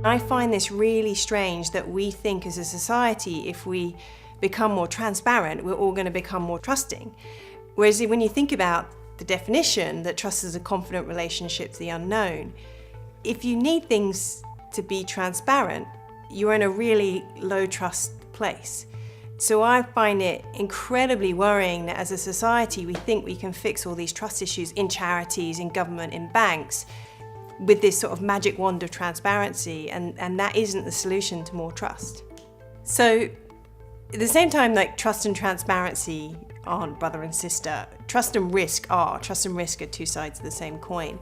I find this really strange that we think as a society, if we become more transparent, we're all going to become more trusting. Whereas when you think about the definition that trust is a confident relationship to the unknown, if you need things to be transparent, you're in a really low trust place. So I find it incredibly worrying that as a society we think we can fix all these trust issues in charities, in government, in banks, with this sort of magic wand of transparency, and that isn't the solution to more trust. So at the same time, like, trust and transparency aren't brother and sister. Trust and risk are. Trust and risk are two sides of the same coin.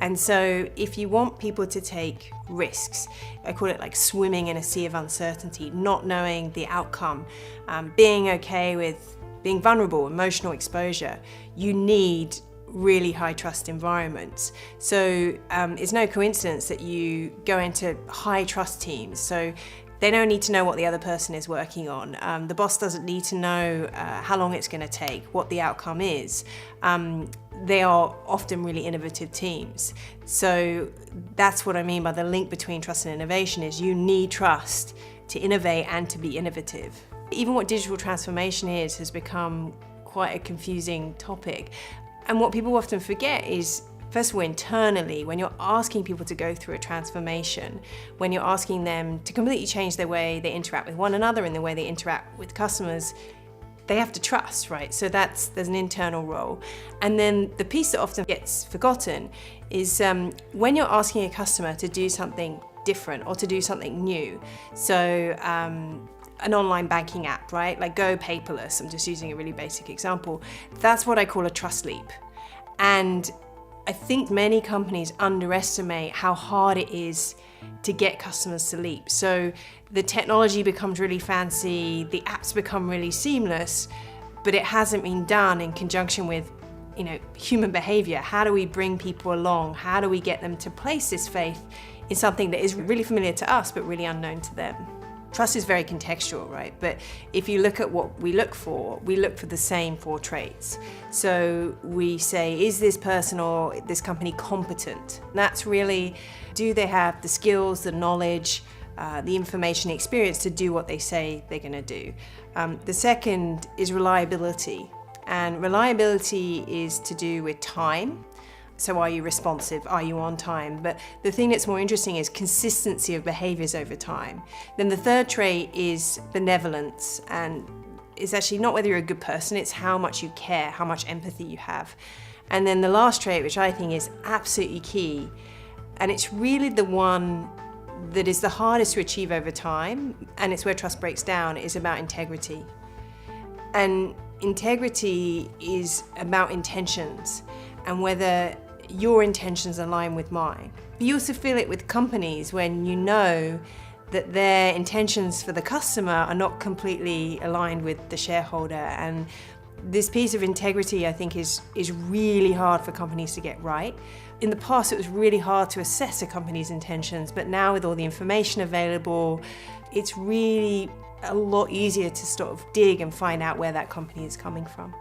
And so if you want people to take risks, I call it like swimming in a sea of uncertainty, not knowing the outcome, being okay with being vulnerable, emotional exposure, you need really high trust environments. So it's no coincidence that you go into high trust teams. So they don't need to know what the other person is working on. The boss doesn't need to know how long it's going to take, what the outcome is. They are often really innovative teams. So that's what I mean by the link between trust and innovation is you need trust to innovate and to be innovative. Even what digital transformation is has become quite a confusing topic. And what people often forget is, first of all, internally, when you're asking people to go through a transformation, when you're asking them to completely change the way they interact with one another and the way they interact with customers, they have to trust, right? So there's an internal role. And then the piece that often gets forgotten is when you're asking a customer to do something different or to do something new. So an online banking app, right? Like go paperless, I'm just using a really basic example. That's what I call a trust leap. And I think many companies underestimate how hard it is to get customers to leap. So the technology becomes really fancy, the apps become really seamless, but it hasn't been done in conjunction with, human behavior. How do we bring people along? How do we get them to place this faith in something that is really familiar to us but really unknown to them? Trust is very contextual, right? But if you look at what we look for the same 4 traits. So we say, is this person or this company competent? And that's really, do they have the skills, the knowledge, the information, the experience to do what they say they're going to do? The second is reliability. And reliability is to do with time. So are you responsive? Are you on time? But the thing that's more interesting is consistency of behaviors over time. Then the third trait is benevolence, and it's actually not whether you're a good person, it's how much you care, how much empathy you have. And then the last trait, which I think is absolutely key, and it's really the one that is the hardest to achieve over time, and it's where trust breaks down, is about integrity. And integrity is about intentions and whether your intentions align with mine. But you also feel it with companies when you know that their intentions for the customer are not completely aligned with the shareholder. And this piece of integrity, I think, is really hard for companies to get right. In the past, it was really hard to assess a company's intentions, but now with all the information available, it's really a lot easier to sort of dig and find out where that company is coming from.